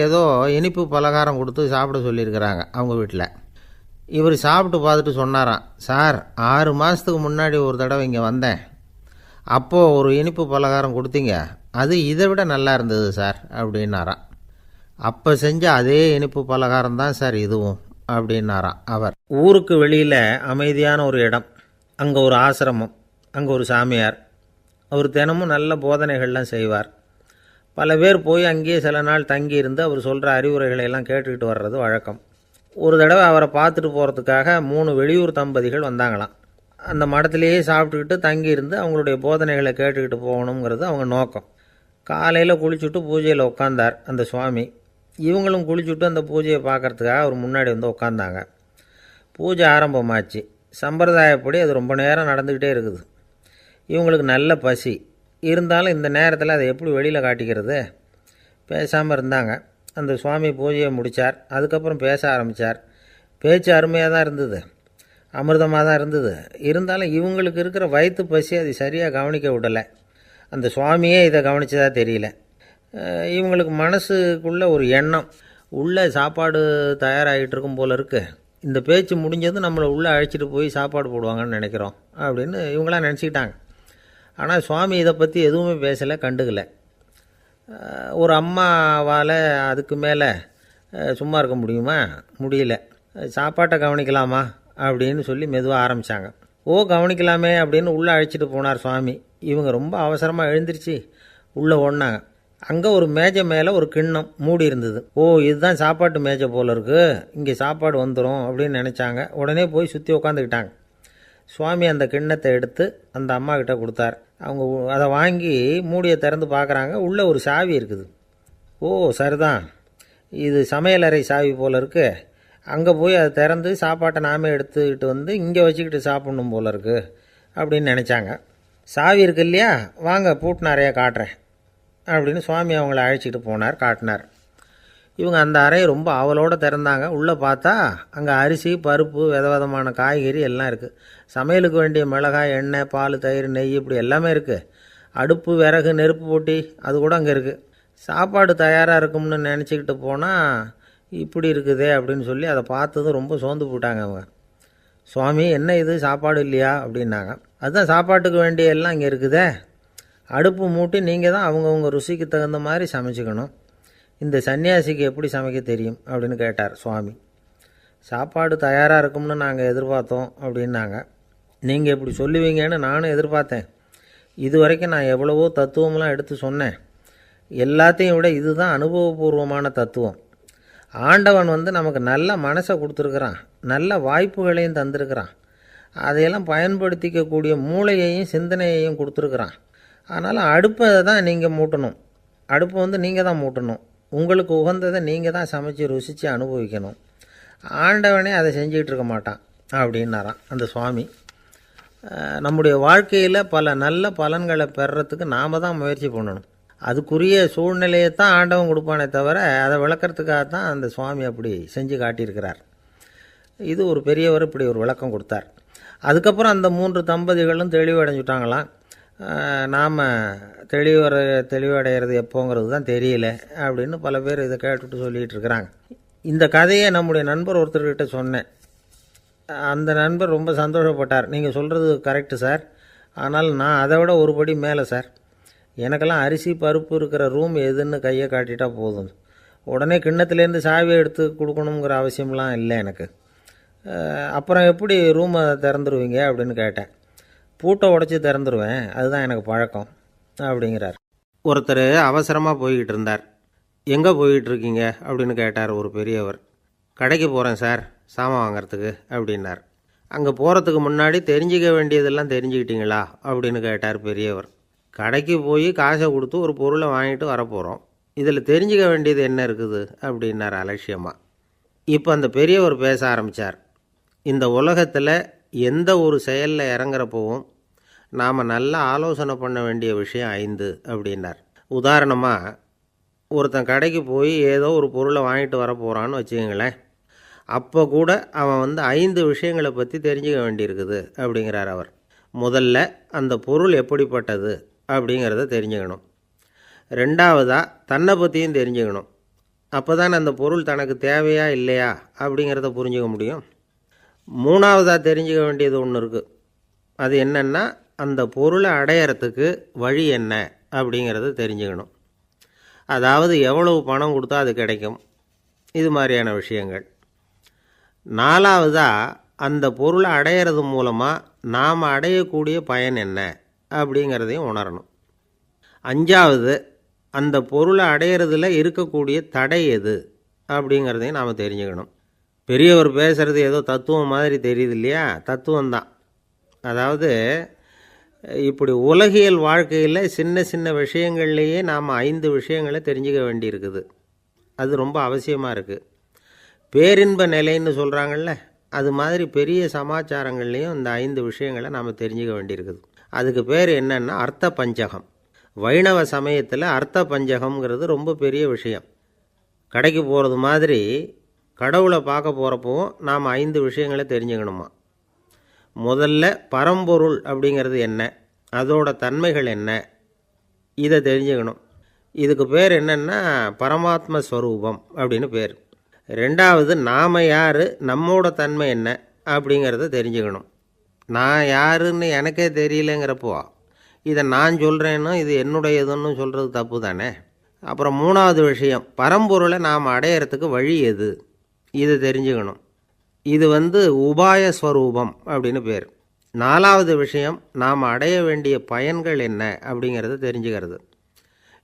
ஏதோ இனிப்பு பலகாரம் கொடுத்து சாப்பிட சொல்லியிருக்கிறாங்க அவங்க வீட்டில். இவர் சாப்பிட்டு பார்த்துட்டு சொன்னாராம், சார் 6 மாதத்துக்கு முன்னாடி ஒரு தடவை இங்கே வந்தேன், அப்போது ஒரு இனிப்பு பலகாரம் கொடுத்தீங்க, அது இதை விட நல்லா இருந்தது சார் அப்படின்னாராம். அப்போ செஞ்ச அதே இனிப்பு பலகாரம் தான் சார் இதுவும் அப்படின்னாராம் அவர். ஊருக்கு வெளியில் அமைதியான ஒரு இடம், அங்கே ஒரு ஆசிரமம், அங்கே ஒரு சாமியார். அவர் தினமும் நல்ல போதனைகள்லாம் செய்வார். பல பேர் போய் அங்கேயே சில நாள் தங்கி இருந்து அவர் சொல்கிற அறிவுரைகளை எல்லாம் கேட்டுக்கிட்டு வர்றது வழக்கம். ஒரு தடவை அவரை பார்த்துட்டு போகிறதுக்காக 3 வெளியூர் தம்பதிகள் வந்தாங்களாம். அந்த மடத்திலேயே சாப்பிட்டுக்கிட்டு தங்கி இருந்து அவங்களுடைய போதனைகளை கேட்டுக்கிட்டு போகணுங்கிறது அவங்க நோக்கம். காலையில் குளிச்சுட்டு பூஜையில் உட்காந்தார் அந்த சுவாமி. இவங்களும் குளிச்சுட்டு அந்த பூஜையை பார்க்குறதுக்காக அவர் முன்னாடி உட்காந்தாங்க. பூஜை ஆரம்பமாச்சு. சம்பிரதாயப்படி அது ரொம்ப நேரம் நடந்துக்கிட்டே இருக்குது. இவங்களுக்கு நல்ல பசி இருந்தாலும் இந்த நேரத்தில் அதை எப்படி வெளியில் காட்டிக்கிறது? பேசாமல் இருந்தாங்க. அந்த சுவாமி பூஜையை முடித்தார். அதுக்கப்புறம் பேச ஆரம்பித்தார். பேச்சு அருமையாக தான் இருந்தது, அமிர்தமாக தான் இருந்தது. இருந்தாலும் இவங்களுக்கு இருக்கிற வயிற்று பசி அது சரியாக கவனிக்க விடலை. அந்த சுவாமியே இதை கவனித்ததாக தெரியல. இவங்களுக்கு மனசுக்குள்ளே ஒரு எண்ணம், உள்ளே சாப்பாடு தயாராகிட்டு இருக்கும் போல இருக்குது, இந்த பேச்சு முடிஞ்சதும் நம்மளை உள்ளே அழைச்சிட்டு போய் சாப்பாடு போடுவாங்கன்னு நினைக்கிறோம் அப்படின்னு இவங்களாம் நினச்சிக்கிட்டாங்க. ஆனால் சுவாமி இதை பற்றி எதுவுமே பேசலை, கண்டுக்கலை. ஒரு அம்மாவால் அதுக்கு மேலே சும்மா இருக்க முடியுமா? முடியல. சாப்பாட்டை கவனிக்கலாமா அப்படின்னு சொல்லி மெதுவாக ஆரம்பித்தாங்க. கவனிக்கலாமே அப்படின்னு உள்ளே அழைச்சிட்டு போனார் சுவாமி. இவங்க ரொம்ப அவசரமாக எழுந்திரிச்சு உள்ளே ஓடினாங்க. அங்கே ஒரு மேஜை மேலே ஒரு கிண்ணம் மூடி இருந்தது. இதுதான் சாப்பாட்டு மேஜை போல் இருக்குது, இங்கே சாப்பாடு வந்துடும் அப்படின்னு நினச்சாங்க. உடனே போய் சுற்றி உட்காந்துக்கிட்டாங்க. சுவாமி அந்த கிண்ணத்தை எடுத்து அந்த அம்மா கிட்ட கொடுத்தார். அவங்க அதை வாங்கி மூடியை திறந்து பார்க்குறாங்க. உள்ளே ஒரு சாவி இருக்குது. சரிதான், இது சமையலறை சாவி போல் இருக்குது, அங்கே போய் அதை திறந்து சாப்பாட்டை நாமே எடுத்துக்கிட்டு இங்கே வச்சுக்கிட்டு சாப்பிட்ணும் போல் இருக்குது அப்படின்னு நினச்சாங்க. சாவி இருக்கு இல்லையா, வாங்க பூட்டு நிறையா காட்டுறேன் அப்படின்னு சுவாமி அவங்கள அழைச்சிட்டு போனார், காட்டினார். இவங்க அந்த அறையை ரொம்ப ஆவலோடு திறந்தாங்க. உள்ளே பார்த்தா அங்கே அரிசி, பருப்பு, விதவிதமான காய்கறி எல்லாம் இருக்குது. சமையலுக்கு வேண்டிய மிளகாய், எண்ணெய், பால், தயிர், நெய் இப்படி எல்லாமே இருக்குது. அடுப்பு, விறகு, நெருப்பு போட்டி அது கூட அங்கே இருக்குது. சாப்பாடு தயாராக இருக்கும்னு நினச்சிக்கிட்டு போனால் இப்படி இருக்குதே அப்படின்னு சொல்லி அதை பார்த்ததும் ரொம்ப சோர்ந்து போட்டாங்க அவங்க. சுவாமி, என்ன இது சாப்பாடு இல்லையா அப்படின்னாங்க. அதுதான் சாப்பாட்டுக்கு வேண்டிய எல்லாம் இங்கே இருக்குதே, அடுப்பு மூட்டி நீங்கள் தான் அவங்கவுங்க ருசிக்கு தகுந்த மாதிரி சமைச்சிக்கணும், இந்த சன்னியாசிக்கு எப்படி சமைக்க தெரியும் அப்படின்னு கேட்டார் சுவாமி. சாப்பாடு தயாராக இருக்கும்னு நாங்கள் எதிர்பார்த்தோம் அப்படின்னாங்க. நீங்கள் இப்படி சொல்லுவீங்கன்னு நானும் எதிர்பார்த்தேன். இது வரைக்கும் நான் எவ்வளவோ தத்துவம்லாம் எடுத்து சொன்னேன். எல்லாத்தையும் விட இதுதான் அனுபவபூர்வமான தத்துவம். ஆண்டவன் நமக்கு நல்ல மனசை கொடுத்துருக்குறான், நல்ல வாய்ப்புகளையும் தந்திருக்கிறான், அதையெல்லாம் பயன்படுத்திக்கக்கூடிய மூளையையும் சிந்தனையையும் கொடுத்துருக்குறான். அதனால் அடுப்பை தான் நீங்கள் மூட்டணும், அடுப்பை நீங்கள் தான் மூட்டணும், உங்களுக்கு உகந்ததை நீங்கள் தான் சமைச்சு ருசித்து அனுபவிக்கணும். ஆண்டவனே அதை செஞ்சுக்கிட்டு இருக்க மாட்டான் அப்படின்னாராம் அந்த சுவாமி. நம்முடைய வாழ்க்கையில் பல நல்ல பலன்களை பெறுறதுக்கு நாம் தான் முயற்சி பண்ணணும். அதுக்குரிய சூழ்நிலையை தான் ஆண்டவன் கொடுப்பானே தவிர அதை விளக்கிறதுக்காக தான் அந்த சுவாமி அப்படி செஞ்சு காட்டியிருக்கிறார். இது ஒரு பெரியவர் இப்படி ஒரு விளக்கம் கொடுத்தார். அதுக்கப்புறம் அந்த 3 தம்பதிகளும் தெளிவடைஞ்சுட்டாங்களாம். நாம் தெளிவடைகிறது எப்போங்கிறது தான் தெரியல அப்படின்னு பல பேர் இதை கேட்டுட்டு சொல்லிகிட்டு இருக்கிறாங்க. இந்த கதையை நம்முடைய நண்பர் ஒருத்தர்கிட்ட சொன்னேன். அந்த நண்பர் ரொம்ப சந்தோஷப்பட்டார். நீங்கள் சொல்கிறது கரெக்டு சார், ஆனால் நான் அதை விட ஒரு படி மேலே சார். எனக்கெல்லாம் அரிசி பருப்பு இருக்கிற ரூம் எதுன்னு கையை காட்டிட்டா போதும், உடனே கிண்ணத்துலேருந்து சாவியை எடுத்து கொடுக்கணுங்கிற அவசியம்லாம் இல்லை எனக்கு. அப்புறம் எப்படி ரூமை திறந்துருவீங்க அப்படின்னு கேட்டேன். பூட்டை உடச்சி திறந்துருவேன், அதுதான் எனக்கு பழக்கம் அப்படிங்கிறார். ஒருத்தர் அவசரமாக போய்கிட்டு இருந்தார். எங்கே போய்கிட்டு இருக்கீங்க அப்படின்னு கேட்டார் ஒரு பெரியவர். கடைக்கு போகிறேன் சார், சாமான் வாங்கிறதுக்கு அப்படின்னார். அங்கே போகிறதுக்கு முன்னாடி தெரிஞ்சிக்க வேண்டியதெல்லாம் தெரிஞ்சுக்கிட்டீங்களா அப்படின்னு கேட்டார் பெரியவர். கடைக்கு போய் காசை கொடுத்து ஒரு பொருளை வாங்கிட்டு வரப்போகிறோம், இதில் தெரிஞ்சிக்க வேண்டியது என்ன இருக்குது அப்படின்னார் அலட்சியமாக. இப்போ அந்த பெரியவர் பேச ஆரம்பித்தார். இந்த உலகத்தில் எந்த ஒரு செயலில் இறங்குறப்பவும் நாம் நல்லா ஆலோசனை பண்ண வேண்டிய விஷயம் 5 அப்படின்னார். உதாரணமாக, ஒருத்தன் கடைக்கு போய் ஏதோ ஒரு பொருளை வாங்கிட்டு வரப்போகிறான்னு வச்சுக்கங்களேன். அப்போ கூட அவன் 5 விஷயங்களை பற்றி தெரிஞ்சுக்க வேண்டியிருக்குது அப்படிங்கிறார் அவர். முதல்ல அந்த பொருள் எப்படிப்பட்டது அப்படிங்கிறத தெரிஞ்சுக்கணும். ரெண்டாவதாக தன்னை பற்றியும் தெரிஞ்சுக்கணும். அப்போ தான் அந்த பொருள் தனக்கு தேவையா இல்லையா அப்படிங்கிறத புரிஞ்சுக்க முடியும். மூணாவதாக தெரிஞ்சுக்க வேண்டியது ஒன்று இருக்குது. அது என்னென்னா, அந்த பொருளை அடையிறதுக்கு வழி என்ன அப்படிங்கிறத தெரிஞ்சுக்கணும். அதாவது எவ்வளவு பணம் கொடுத்தா அது கிடைக்கும், இது மாதிரியான விஷயங்கள். நாலாவதாக அந்த பொருளை அடையிறது மூலமாக நாம் அடையக்கூடிய பயன் என்ன அப்படிங்கிறதையும் உணரணும். அஞ்சாவது, அந்த பொருளை அடையிறதுல இருக்கக்கூடிய தடை எது அப்படிங்கிறதையும் நாம் தெரிஞ்சுக்கணும். பெரியவர் பேசுகிறது ஏதோ தத்துவம் மாதிரி தெரியுது இல்லையா? தத்துவம்தான். அதாவது இப்படி உலகியல் வாழ்க்கையில் சின்ன சின்ன விஷயங்கள்லேயே நாம் 5 விஷயங்களை தெரிஞ்சுக்க வேண்டியிருக்குது. அது ரொம்ப அவசியமாக இருக்குது. பேரின்ப நிலைன்னு சொல்கிறாங்கள்ல, அது மாதிரி பெரிய சமாச்சாரங்கள்லேயும் இந்த 5 விஷயங்களை நாம் தெரிஞ்சுக்க வேண்டியிருக்குது. அதுக்கு பேர் என்னென்னா அர்த்த பஞ்சகம். வைணவ சமயத்தில் அர்த்த பஞ்சகம்ங்கிறது ரொம்ப பெரிய விஷயம். கடைக்கு போகிறது மாதிரி கடவுளை பார்க்க போகிறப்பவும் நாம் 5 விஷயங்களை தெரிஞ்சுக்கணுமா. முதல்ல பரம்பொருள் அப்படிங்கிறது என்ன, அதோட தன்மைகள் என்ன, இதை தெரிஞ்சுக்கணும். இதுக்கு பேர் என்னென்னா பரமாத்ம ஸ்வரூபம் அப்படின்னு பேர். ரெண்டாவது, நாம் யார், நம்மோட தன்மை என்ன அப்படிங்கிறத தெரிஞ்சுக்கணும். நான் யாருன்னு எனக்கே தெரியலங்கிறப்போ இதை நான் சொல்கிறேன்னு இது என்னுடையதுன்னு சொல்கிறது தப்பு தானே. அப்புறம் மூணாவது விஷயம், பரம்பொருளை நாம் அடையிறதுக்கு வழி எது, இதை தெரிஞ்சுக்கணும். இது உபாய ஸ்வரூபம் அப்படின்னு பேர். நாலாவது விஷயம், நாம் அடைய வேண்டிய பயன்கள் என்ன அப்படிங்கிறத தெரிஞ்சுக்கிறது.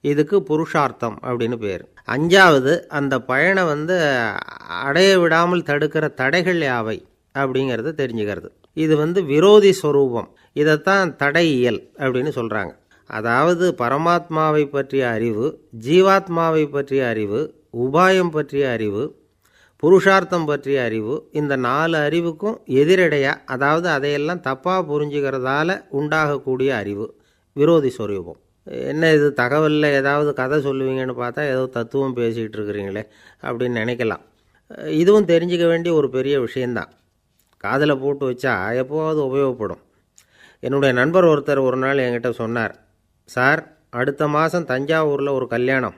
இதுக்கு புருஷார்த்தம் அப்படின்னு பேர். அஞ்சாவது, அந்த பயனை அடைய விடாமல் தடுக்கிற தடைகள் யாவை அப்படிங்கிறத தெரிஞ்சுக்கிறது. இது விரோதி ஸ்வரூபம். இதைத்தான் தடையியல் அப்படின்னு சொல்கிறாங்க. அதாவது பரமாத்மாவை பற்றிய அறிவு, ஜீவாத்மாவை பற்றிய அறிவு, உபாயம் பற்றிய அறிவு, புருஷார்த்தம் பற்றிய அறிவு, இந்த 4 அறிவுக்கும் எதிரடையாக, அதாவது அதையெல்லாம் தப்பாக புரிஞ்சுக்கிறதால உண்டாகக்கூடிய அறிவு விரோதி ஸ்வரூபம். என்ன இது தகவலில் ஏதாவது கதை சொல்லுவீங்கன்னு பார்த்தா ஏதோ தத்துவம் பேசிகிட்டு இருக்கிறீங்களே அப்படின்னு நினைக்கலாம். இதுவும் தெரிஞ்சிக்க வேண்டிய ஒரு பெரிய விஷயந்தான். காதில் போட்டு வச்சா எப்போவாவது உபயோகப்படும். என்னுடைய நண்பர் ஒருத்தர் ஒரு நாள் என்கிட்ட சொன்னார், சார், அடுத்த மாதம் தஞ்சாவூரில் ஒரு கல்யாணம்,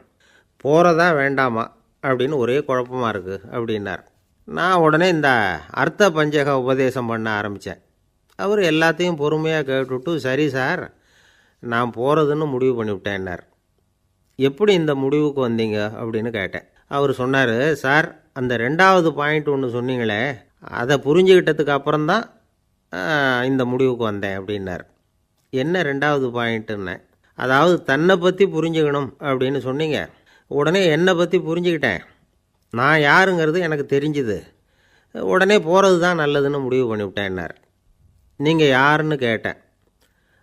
போகிறதா வேண்டாமா அப்படின்னு ஒரே குழப்பமாக இருக்குது அப்படின்னார். நான் உடனே இந்த அர்த்த பஞ்சக உபதேசம் பண்ண ஆரம்பித்தேன். அவர் எல்லாத்தையும் பொறுமையாக கேட்டுவிட்டு, சரி சார், நான் போகிறதுன்னு முடிவு பண்ணிவிட்டேன்னார். எப்படி இந்த முடிவுக்கு வந்தீங்க அப்படின்னு கேட்டேன். அவர் சொன்னார், சார், அந்த 2வது பாயிண்ட் ஒன்று சொன்னீங்களே, அதை புரிஞ்சுக்கிட்டதுக்கு அப்புறம்தான் இந்த முடிவுக்கு வந்தேன் அப்படின்னார். என்ன 2வது பாயிண்ட்டுன்னு? அதாவது தன்னை பற்றி புரிஞ்சுக்கணும் அப்படின்னு சொன்னீங்க. உடனே என்னை பற்றி புரிஞ்சுக்கிட்டேன், நான் யாருங்கிறது எனக்கு தெரிஞ்சுது, உடனே போகிறது தான் நல்லதுன்னு முடிவு பண்ணிவிட்டேன்னார். நீங்கள் யாருன்னு கேட்டேன்.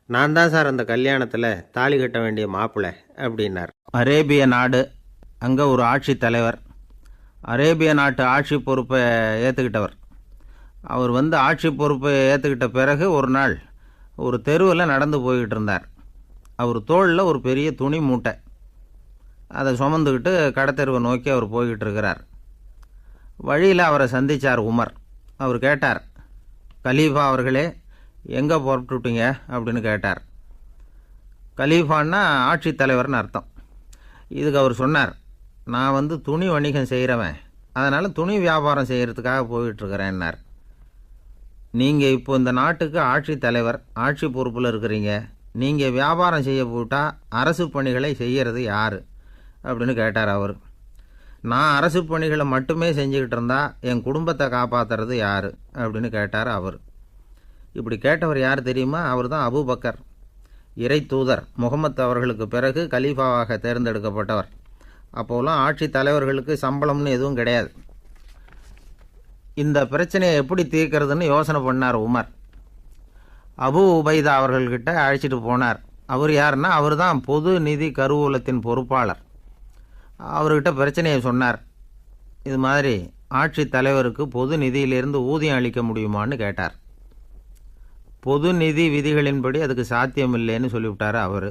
நான் தான் சார் அந்த கல்யாணத்தில் தாலி கட்ட வேண்டிய மாப்பிள்ளை அப்படின்னார். அரேபிய நாடு, அங்கே ஒரு ஆட்சி தலைவர், அரேபிய நாட்டு ஆட்சி பொறுப்பை ஏற்றுக்கிட்டவர். அவர் ஆட்சி பொறுப்பை ஏற்றுக்கிட்ட பிறகு ஒரு நாள் ஒரு தெருவில் நடந்து போய்கிட்டு இருந்தார். அவர் தோளில் ஒரு பெரிய துணி மூட்டை, அதை சுமந்துக்கிட்டு கடத்தெருவை நோக்கி அவர் போய்கிட்டு இருக்கிறார். வழியில் அவரை சந்தித்தார் உமர். அவர் கேட்டார், கலீஃபா அவர்களே எங்கே புறப்பட்டுட்டீங்க அப்படின்னு கேட்டார். கலீஃபான்னா ஆட்சித்தலைவர்னு அர்த்தம். இதுக்கு அவர் சொன்னார், நான் துணி வணிகம் செய்கிறவன், அதனால் துணி வியாபாரம் செய்கிறதுக்காக போயிட்டுருக்கிறேன்னார். நீங்கள் இப்போ இந்த நாட்டுக்கு ஆட்சித்தலைவர், ஆட்சி பொறுப்பில் இருக்கிறீங்க, நீங்கள் வியாபாரம் செய்ய போட்டால் அரசு பணிகளை செய்கிறது யார் அப்படின்னு கேட்டார் அவர். நான் அரசு பணிகளை மட்டுமே செஞ்சுக்கிட்டு இருந்தா என் குடும்பத்தை காப்பாற்றுறது யார் அப்படின்னு கேட்டார் அவர். இப்படி கேட்டவர் யார் தெரியுமா? அவர் தான் அபூபக்கர், இறை தூதர் முகமது அவர்களுக்கு பிறகு கலீஃபாவாக தேர்ந்தெடுக்கப்பட்டவர். அப்போலாம் ஆட்சி தலைவர்களுக்கு சம்பளம்னு எதுவும் கிடையாது. இந்த பிரச்சனையை எப்படி தீர்க்கிறதுன்னு யோசனை பண்ணார் உமர். அபு உபைதா அவர்கள்கிட்ட அழைச்சிட்டு போனார். அவர் யாருன்னா, அவர் தான் பொது நிதி கருவூலத்தின் பொறுப்பாளர். அவர்கிட்ட பிரச்சனையை சொன்னார். இது மாதிரி ஆட்சி தலைவருக்கு பொது நிதியிலிருந்து ஊதியம் அளிக்க முடியுமான்னு கேட்டார். பொது நிதி விதிகளின்படி அதுக்கு சாத்தியம் இல்லைன்னு சொல்லிவிட்டார் அவர்.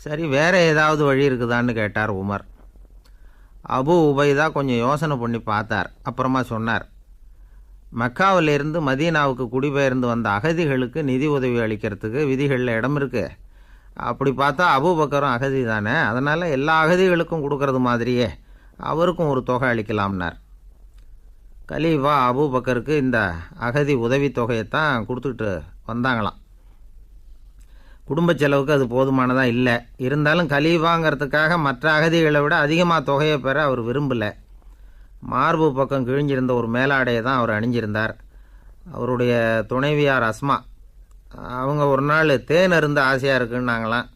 சரி, வேற ஏதாவது வழி இருக்குதான்னு கேட்டார் உமர். அபு உபைதா கொஞ்சம் யோசனை பண்ணி பார்த்தார். அப்புறமா சொன்னார், மக்காவிலிருந்து மதீனாவுக்கு குடிபெயர்ந்து வந்த அகதிகளுக்கு நிதி உதவி அளிக்கிறதுக்கு விதிகளில் இடம் இருக்கு. அப்படி பார்த்தா அபூபக்கரும் அகதி தானே, அதனால் எல்லா அகதிகளுக்கும் கொடுக்கறது மாதிரியே அவருக்கும் ஒரு தொகை அளிக்கலாம்னார். கலீஃபா அபூபக்கருக்கு இந்த அகதி உதவித்தொகையைத்தான் கொடுத்துட்டு வந்தாங்களாம். குடும்ப செலவுக்கு அது போதுமானதாக இல்லை. இருந்தாலும் கலீஃபாங்கிறதுக்காக மற்ற அகதிகளை விட அதிகமாக தொகையை பெற அவர் விரும்பலை. மார்பு பக்கம் கிழிஞ்சிருந்த ஒரு மேலாடையை தான் அவர் அணிஞ்சிருந்தார். அவருடைய துணைவியார் அஸ்மா, அவங்க ஒரு நாள் தேன் அருந்த ஆசையாக இருக்குன்னாங்களாம்.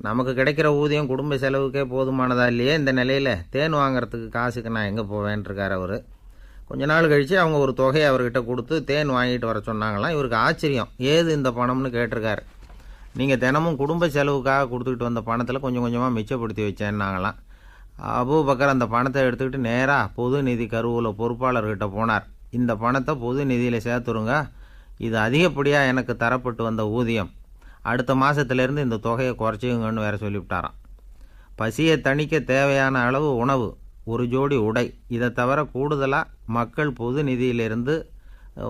நமக்கு கிடைக்கிற ஊதியம் குடும்ப செலவுக்கே போதுமானதா இல்லையே, இந்த நிலையில் தேன் வாங்கிறதுக்கு காசுக்கு நான் எங்கே போவேன்ருக்கார் அவர். கொஞ்ச நாள் கழித்து அவங்க ஒரு தொகையை அவர்கிட்ட கொடுத்து தேன் வாங்கிட்டு வர சொன்னாங்களாம். இவருக்கு ஆச்சரியம், ஏது இந்த பணம்னு கேட்டிருக்காரு. நீங்கள் தினமும் குடும்ப செலவுக்காக கொடுத்துக்கிட்டு வந்த பணத்தில் கொஞ்சம் கொஞ்சமாக மிச்சப்படுத்தி வச்சேன்னாங்களாம். அபூபக்கர் அந்த பணத்தை எடுத்துக்கிட்டு நேராக பொது நிதி கருவூல பொறுப்பாளர்கிட்ட போனார். இந்த பணத்தை பொது நிதியில் சேர்த்துருங்க, இது அதிகப்படியாக எனக்கு தரப்பட்டு வந்த ஊதியம், அடுத்த மாதத்துலேருந்து இந்த தொகையை குறைச்சிங்கன்னு வேற சொல்லிவிட்டாராம். பசியை தணிக்க தேவையான அளவு உணவு, ஒரு ஜோடி உடை, இதை தவிர கூடுதலாக மக்கள் பொது நிதியிலிருந்து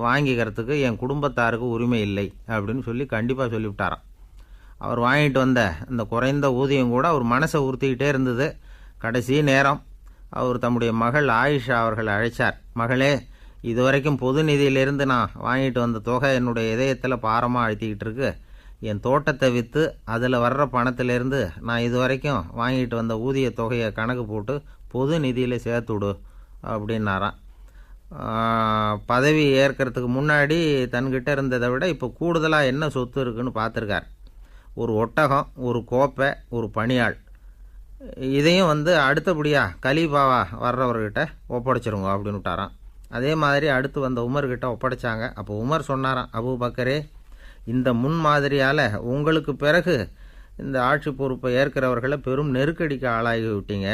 வாங்கிக்கிறதுக்கு என் குடும்பத்தாருக்கு உரிமை இல்லை அப்படின்னு சொல்லி கண்டிப்பாக சொல்லிவிட்டாராம். அவர் வாங்கிட்டு வந்த அந்த குறைந்த ஊதியம் கூட அவர் மனசை உறுத்திக்கிட்டே இருந்தது. கடைசி நேரம் அவர் தம்முடைய மகள் ஆயிஷா அவர்களை அழைச்சார். மகளே, இதுவரைக்கும் பொது நிதியிலிருந்து நான் வாங்கிட்டு வந்த தொகை என்னுடைய இதயத்தில் பாரமாக அழுத்திக்கிட்டு இருக்கு. என் தோட்டத்தை விற்று அதில் வர்ற பணத்திலேருந்து நான் இதுவரைக்கும் வாங்கிட்டு வந்த ஊதிய தொகையை கணக்கு போட்டு பொது நிதியில் சேர்த்துவிடு அப்படின்னாராம். பதவி ஏற்கிறதுக்கு முன்னாடி தன்கிட்ட இருந்ததை விட இப்போ கூடுதலாக என்ன சொத்து இருக்குன்னு பார்த்துருக்கார். ஒரு ஒட்டகம், ஒரு கோப்பை, ஒரு பணியாள். இதையும் அடுத்தபடியாக கலீஃபாவா வர்றவர்கிட்ட ஒப்படைச்சிருங்க அப்படின்னு விட்டாராம். அதே மாதிரி அடுத்து வந்த உமர்கிட்ட ஒப்படைச்சாங்க. அப்போ உமர் சொன்னாராம், அபூபக்கரே, இந்த முன்மாதிரியால் உங்களுக்கு பிறகு இந்த ஆட்சி பொறுப்பை ஏற்கிறவர்களை பெரும் நெருக்கடிக்கு ஆளாகி விட்டீங்க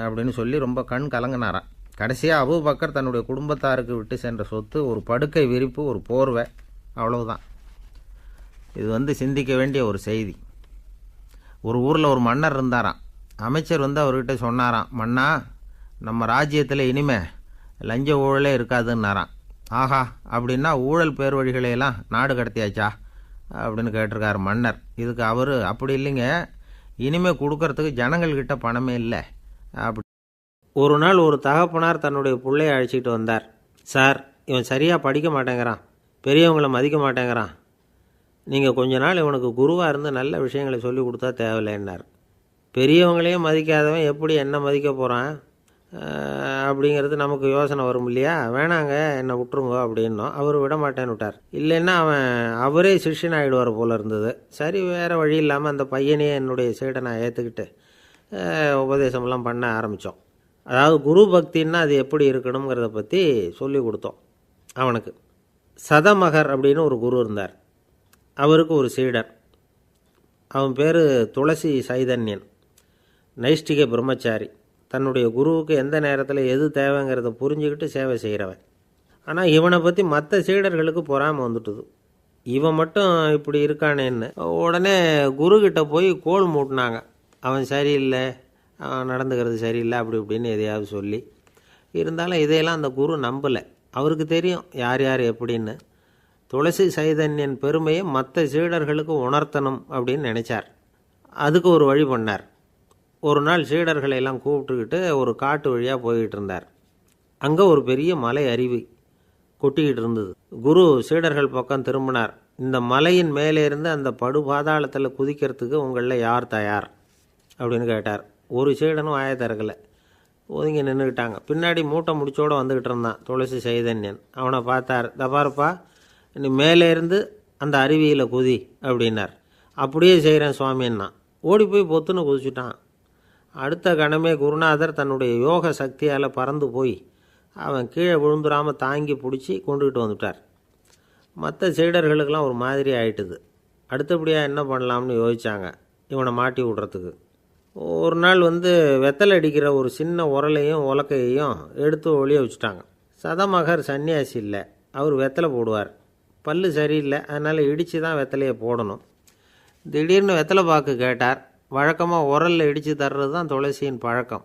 அப்படின்னு சொல்லி ரொம்ப கண் கலங்கினாராம். கடைசியாக அபூபக்கர் தன்னுடைய குடும்பத்தாருக்கு விட்டு சென்ற சொத்து ஒரு படுக்கை விரிப்பு, ஒரு போர்வை, அவ்வளவுதான். இது சிந்திக்க வேண்டிய ஒரு செய்தி. ஒரு ஊரில் ஒரு மன்னர் இருந்தாராம். அமைச்சர் அவர்கிட்ட சொன்னாராம், மன்னா, நம்ம ராஜ்யத்தில் இனிமே லஞ்ச ஊழலே இருக்காதுன்னாராம். ஆஹா, அப்படின்னா ஊழல் பேர் வழிகளையெல்லாம் நாடு கடத்தியாச்சா அப்படின்னு கேட்டிருக்காரு மன்னர். இதுக்கு அவர், அப்படி இல்லைங்க, இனிமேல் கொடுக்கறதுக்கு ஜனங்கள்கிட்ட பணமே இல்லை அப்படி. ஒரு நாள் ஒரு தகப்பனார் தன்னுடைய பிள்ளையை அழைச்சிட்டு வந்தார். சார், இவன் சரியாக படிக்க மாட்டேங்கிறான், பெரியவங்களை மதிக்க மாட்டேங்கிறான், நீங்கள் கொஞ்ச நாள் இவனுக்கு குருவாக இருந்து நல்ல விஷயங்களை சொல்லி கொடுத்தா தேவையில்லைன்னார். பெரியவங்களையும் மதிக்காதவன் எப்படி என்ன மதிக்க போகிறான் அப்படிங்கிறது நமக்கு யோசனை வரும் இல்லையா? வேணாங்க, என்னை விட்டுருங்க அப்படின்னோம். அவர் விட மாட்டேன்னு விட்டார். இல்லைன்னா அவரே சிஷ்யன் ஆகிடுவார் போல இருந்தது. சரி, வேறு வழி இல்லாமல் அந்த பையனையே என்னுடைய சீடை நான் ஏற்றுக்கிட்டு உபதேசமெல்லாம் பண்ண ஆரம்பித்தோம். அதாவது குரு பக்தின்னா அது எப்படி இருக்கணுங்கிறத பற்றி சொல்லி கொடுத்தோம் அவனுக்கு. சதமகர் அப்படின்னு ஒரு குரு இருந்தார். அவருக்கு ஒரு சீடர். அவன் பேர் துளசி சைதன்யன், நைஷ்டிக பிரம்மச்சாரி. தன்னுடைய குருவுக்கு எந்த நேரத்தில் எது தேவைங்கிறத புரிஞ்சுக்கிட்டு சேவை செய்கிறவன். ஆனால் இவனை பற்றி மற்ற சீடர்களுக்கு பொறாமல் வந்துட்டுது. இவன் மட்டும் இப்படி இருக்கானேன்னு உடனே குருக்கிட்ட போய் கோல் மூட்டினாங்க. அவன் சரியில்லை, அவன் நடந்துக்கிறது சரியில்லை, அப்படி இப்படின்னு எதையாவது சொல்லி. இருந்தாலும் இதையெல்லாம் அந்த குரு நம்பலை. அவருக்கு தெரியும் யார் யார் எப்படின்னு. துளசி சைதன்யன் பெருமையை மற்ற சீடர்களுக்கு உணர்த்தணும் அப்படின்னு நினச்சார். அதுக்கு ஒரு வழி பண்ணார். ஒரு நாள் சீடர்களை எல்லாம் கூப்பிட்டுக்கிட்டு ஒரு காட்டு வழியாக போய்கிட்டு இருந்தார். அங்கே ஒரு பெரிய மலை அருவி கொட்டிக்கிட்டு இருந்தது. குரு சீடர்கள் பக்கம் திரும்பினார். இந்த மலையின் மேலே இருந்து அந்த படுபாதாளத்தில் குதிக்கிறதுக்கு உங்களில் யார் தயார் அப்படின்னு கேட்டார். ஒரு சீடனும் வாயை திறக்கலை, ஒதுங்கி நின்றுக்கிட்டாங்க. பின்னாடி மூட்டை முடிச்சோடு வந்துக்கிட்டு இருந்தான் துளசி சைதன்யன். அவனை பார்த்தார். தபாருப்பா, நீ மேலே இருந்து அந்த அருவியில் குதி அப்படின்னார். அப்படியே செய்கிறேன் சுவாமின்னா ஓடி போய் பொத்துன்னு குதிச்சுட்டான். அடுத்த கணமே குருநாதர் தன்னுடைய யோக சக்தியால் பறந்து போய் அவன் கீழே விழுந்துடாமல் தாங்கி பிடிச்சி கொண்டுக்கிட்டு வந்துட்டார். மற்ற சீடர்களுக்கெல்லாம் ஒரு மாதிரி ஆயிட்டுது. அடுத்தபடியாக என்ன பண்ணலாம்னு யோசித்தாங்க இவனை மாட்டி விடுறதுக்கு. ஒரு நாள் வெத்தலை அடிக்கிற ஒரு சின்ன உரலையும் உலக்கையையும் எடுத்து ஒளிய வச்சுட்டாங்க. சதமகர் சன்னியாசி இல்லை, அவர் வெத்தலை போடுவார். பல்லு சரியில்லை, அதனால் இடித்து தான் வெத்தலையை போடணும். திடீர்னு வெத்தலை பாக்கு கேட்டார். வழக்கமாக உரலில் இடித்து தர்றது தான் துளசியின் பழக்கம்.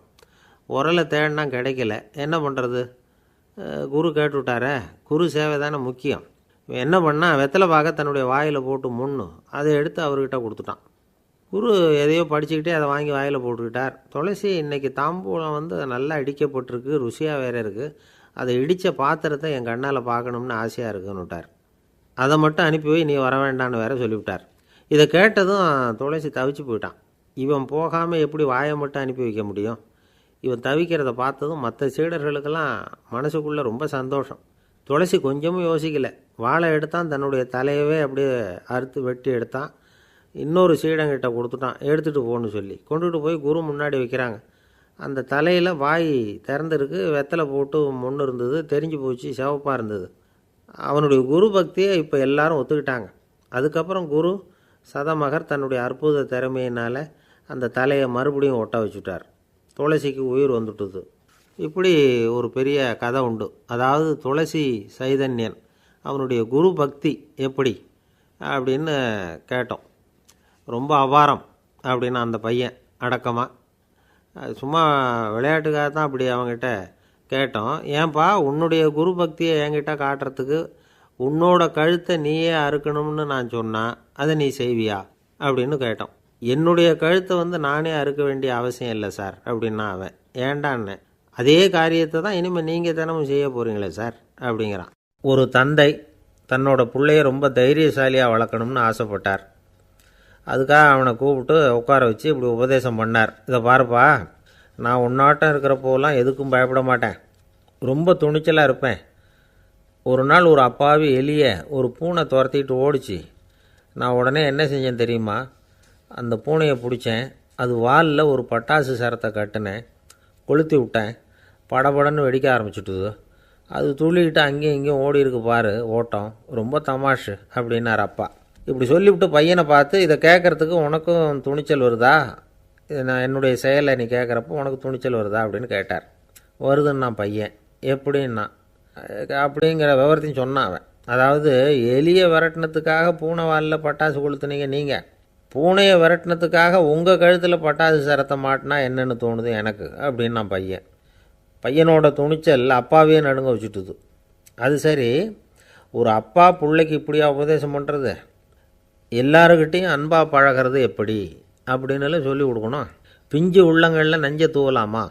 உரலை தேடினா கிடைக்கல, என்ன பண்ணுறது? குரு கேட்டுவிட்டாரே, குரு சேவை தானே முக்கியம். என்ன பண்ணால் வெத்தலை பாக்க தன்னுடைய வாயில் போட்டு முன்னும் அதை எடுத்து அவர்கிட்ட கொடுத்துட்டான். குரு எதையோ படிச்சுக்கிட்டே அதை வாங்கி வாயில் போட்டுக்கிட்டார். துளசி இன்றைக்கி தாம்பூலம் நல்லா இடிக்கப்பட்டிருக்கு, ருசியாக வேறு இருக்குது, அதை இடித்த பாத்திரத்தை என் கண்ணால் பார்க்கணும்னு ஆசையாக இருக்குன்னு விட்டார். அதை மட்டும் அனுப்பி போய் நீ வர வேண்டான்னு வேற சொல்லிவிட்டார். இதை கேட்டதும் துளசி தவிச்சு போயிட்டான். இவன் போகாமல் எப்படி வாயை மட்டும் அனுப்பி வைக்க முடியும்? இவன் தவிக்கிறத பார்த்ததும் மற்ற சீடர்களுக்கெல்லாம் மனசுக்குள்ளே ரொம்ப சந்தோஷம். துளசி கொஞ்சமும் யோசிக்கலை. வாழை எடுத்தான், தன்னுடைய தலையவே அப்படியே அறுத்து வெட்டி எடுத்தான். இன்னொரு சீடங்கிட்ட கொடுத்துட்டான், எடுத்துகிட்டு போன்னு சொல்லி. கொண்டுகிட்டு போய் குரு முன்னாடி வைக்கிறாங்க. அந்த தலையில் வாய் திறந்துருக்கு, வெத்தலை போட்டு முன்னு இருந்தது, தெரிஞ்சு போச்சு, சிவப்பாக இருந்தது. அவனுடைய குரு பக்தியை இப்போ எல்லாரும் ஒத்துக்கிட்டாங்க. அதுக்கப்புறம் குரு சதமகர் தன்னுடைய அற்புத திறமையினால் அந்த தலையை மறுபடியும் ஒட்ட வச்சுட்டார். துளசிக்கு உயிர் வந்துட்டுது. இப்படி ஒரு பெரிய கதை உண்டு. அதாவது துளசி சைதன்யன் அவனுடைய குரு பக்தி எப்படி அப்படின்னு கேட்டோம். ரொம்ப அபாரம் அப்படின்னு அந்த பையன் அடக்கமாக, சும்மா விளையாட்டுக்காக தான் அப்படி அவங்ககிட்ட கேட்டோம். ஏன்பா உன்னுடைய குரு பக்தியை என்கிட்ட காட்டுறதுக்கு உன்னோட கழுத்தை நீயே அறுக்கணும்னு நான் சொன்னால் அதை நீ செய்வியா அப்படின்னு கேட்டோம். என்னுடைய கழுத்தை நானே அறுக்க வேண்டிய அவசியம் இல்லை சார் அப்படின்னா அவன். ஏண்டான்னு, அதே காரியத்தை தான் இனிமேல் நீங்கள் தினமும் செய்ய போகிறீங்களே சார் அப்படிங்கிறான். ஒரு தந்தை தன்னோட பிள்ளைய ரொம்ப தைரியசாலியாக வளர்க்கணும்னு ஆசைப்பட்டார். அதுக்காக அவனை கூப்பிட்டு உட்கார வச்சு இப்படி உபதேசம் பண்ணார். இதை பாருப்பா, நான் உன்னாட்டம் இருக்கிறப்போலாம் எதுக்கும் பயப்பட மாட்டேன், ரொம்ப துணிச்சலாக இருப்பேன். ஒரு நாள் ஒரு அப்பாவி எலியை ஒரு பூனை துரத்திட்டு ஓடிச்சு. நான் உடனே என்ன செஞ்சேன் தெரியுமா? அந்த பூனையை பிடிச்சேன், அது வாலில் ஒரு பட்டாசு சரத்தை கட்டினேன், கொளுத்தி விட்டேன், படபடன்னு வெடிக்க ஆரம்பிச்சுட்டுது. அது துள்ளிக்கிட்டு அங்கேயும் இங்கேயும் ஓடி இருக்கு பாரு ஓட்டம், ரொம்ப தமாஷு அப்படின்னார் அப்பா. இப்படி சொல்லிவிட்டு பையனை பார்த்து, இதை கேட்குறதுக்கு உனக்கும் துணிச்சல் வருதா? நான் என்னுடைய செயலை நீ கேட்குறப்போ உனக்கு துணிச்சல் வருதா அப்படின்னு கேட்டார். வருதுன்னா பையன். எப்படின்னா அப்படிங்கிற விவரத்தையும் சொன்னான் அவன். அதாவது எலியை விரட்டினத்துக்காக பூனை வாலில் பட்டாசு கொளுத்துனீங்க நீங்கள், பூனையை விரட்டினத்துக்காக உங்கள் கழுத்தில் பட்டாசு சரத்தை மாட்டினா என்னென்னு தோணுது எனக்கு அப்படின்னா பையன். பையனோட துணிச்சல் அப்பாவையே நடுங்க வச்சுட்டுது. அது சரி, ஒரு அப்பா பிள்ளைக்கு இப்படியா உபதேசம் பண்ணுறது? எல்லாருக்கிட்டையும் அன்பாக பழகிறது எப்படி அப்படின்னு சொல்லி கொடுக்கணும். பிஞ்சு உள்ளங்களில் நஞ்சை தூவலாமா